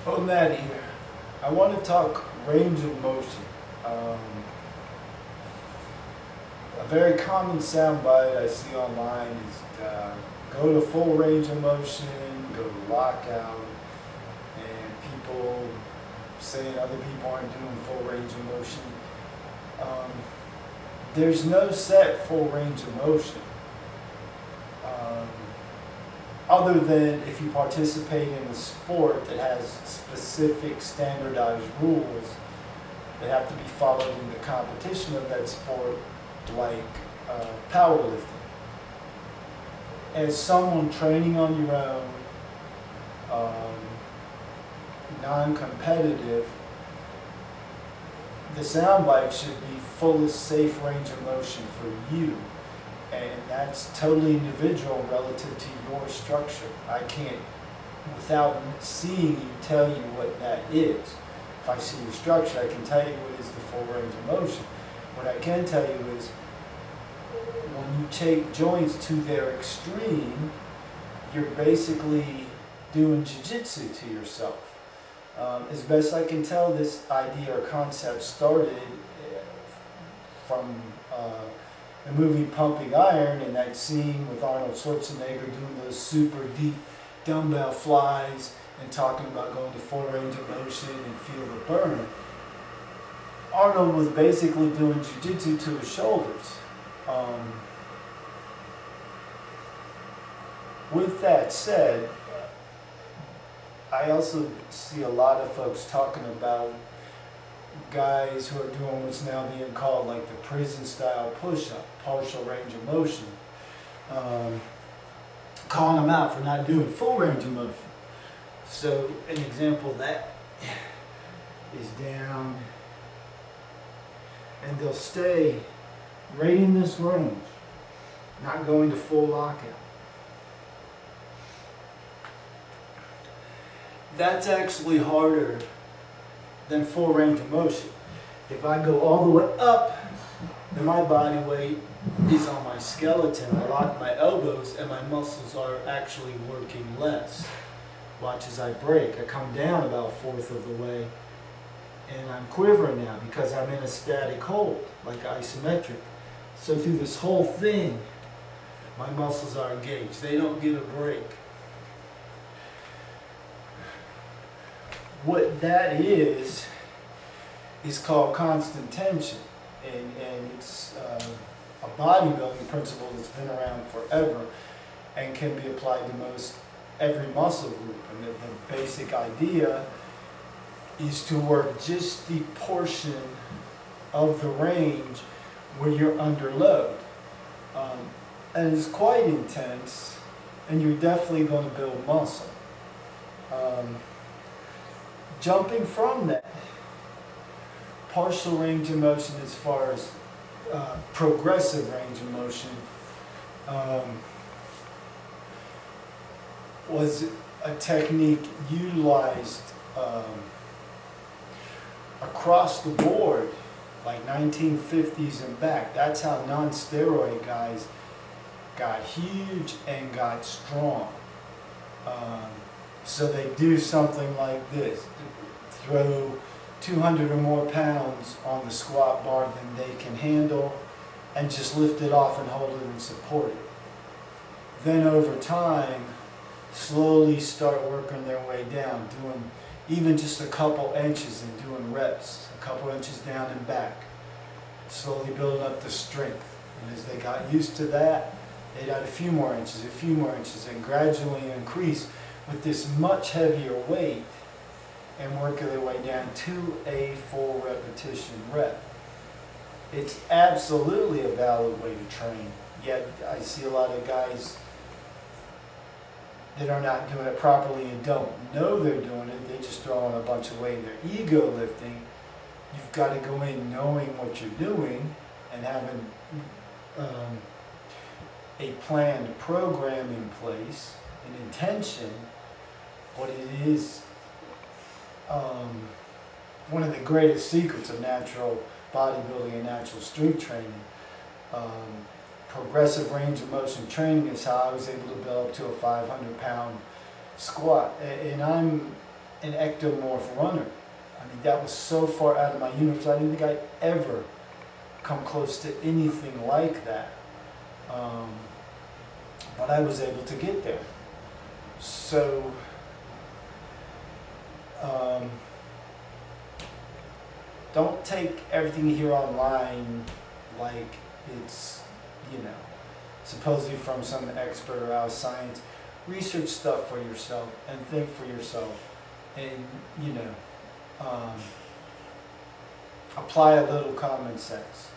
Oh, Matt here. I want to talk range of motion. A very common soundbite I see online is go to full range of motion, go to lockout, and people saying other people aren't doing full range of motion. There's no set full range of motion. Other than if you participate in a sport that has specific standardized rules that have to be followed in the competition of that sport, like powerlifting. As someone training on your own, non-competitive, the soundbite should be fullest safe range of motion for you. And that's totally individual relative to your structure. I can't, without seeing you, tell you what that is. If I see your structure, I can tell you what is the full range of motion. What I can tell you is, when you take joints to their extreme, you're basically doing jiu-jitsu to yourself. As best I can tell, this idea or concept started from the movie Pumping Iron, and that scene with Arnold Schwarzenegger doing those super deep dumbbell flies and talking about going to full range of motion and feel the burn. Arnold was basically doing jiu-jitsu to his shoulders. With that said, I also see a lot of folks talking about guys who are doing what's now being called like the prison style push-up, partial range of motion, calling them out for not doing full range of motion. So an example of that is down, and they'll stay right in this range, not going to full lockout. That's actually harder than full range of motion. If I go all the way up, then my body weight is on my skeleton. I lock my elbows and my muscles are actually working less. Watch as I break. I come down about a fourth of the way and I'm quivering now because I'm in a static hold, like isometric. So through this whole thing, my muscles are engaged. They don't get a break. What that is called constant tension, and it's a bodybuilding principle that's been around forever and can be applied to most every muscle group. And the basic idea is to work just the portion of the range where you're under load. And it's quite intense, and you're definitely going to build muscle. Jumping from that, partial range of motion as far as progressive range of motion was a technique utilized across the board, like 1950s and back. That's how non-steroid guys got huge and got strong. So they do something like this, throw 200 or more pounds on the squat bar than they can handle and just lift it off and hold it and support it. Then over time, slowly start working their way down, doing even just a couple inches and doing reps, a couple inches down and back, slowly building up the strength. And as they got used to that, they'd add a few more inches, and gradually increase with this much heavier weight and working their way down to a full repetition rep. It's absolutely a valid way to train, yet I see a lot of guys that are not doing it properly and don't know they're doing it. They just throw on a bunch of weight and they're ego lifting. You've got to go in knowing what you're doing and having a planned program in place, an intention. But it is one of the greatest secrets of natural bodybuilding and natural strength training. progressive range of motion training is how I was able to build up to a 500-pound squat. And I'm an ectomorph runner. I mean, that was so far out of my universe. I didn't think I'd ever come close to anything like that. But I was able to get there. So, don't take everything you hear online like it's, supposedly from some expert or out of science. Research stuff for yourself and think for yourself, and apply a little common sense.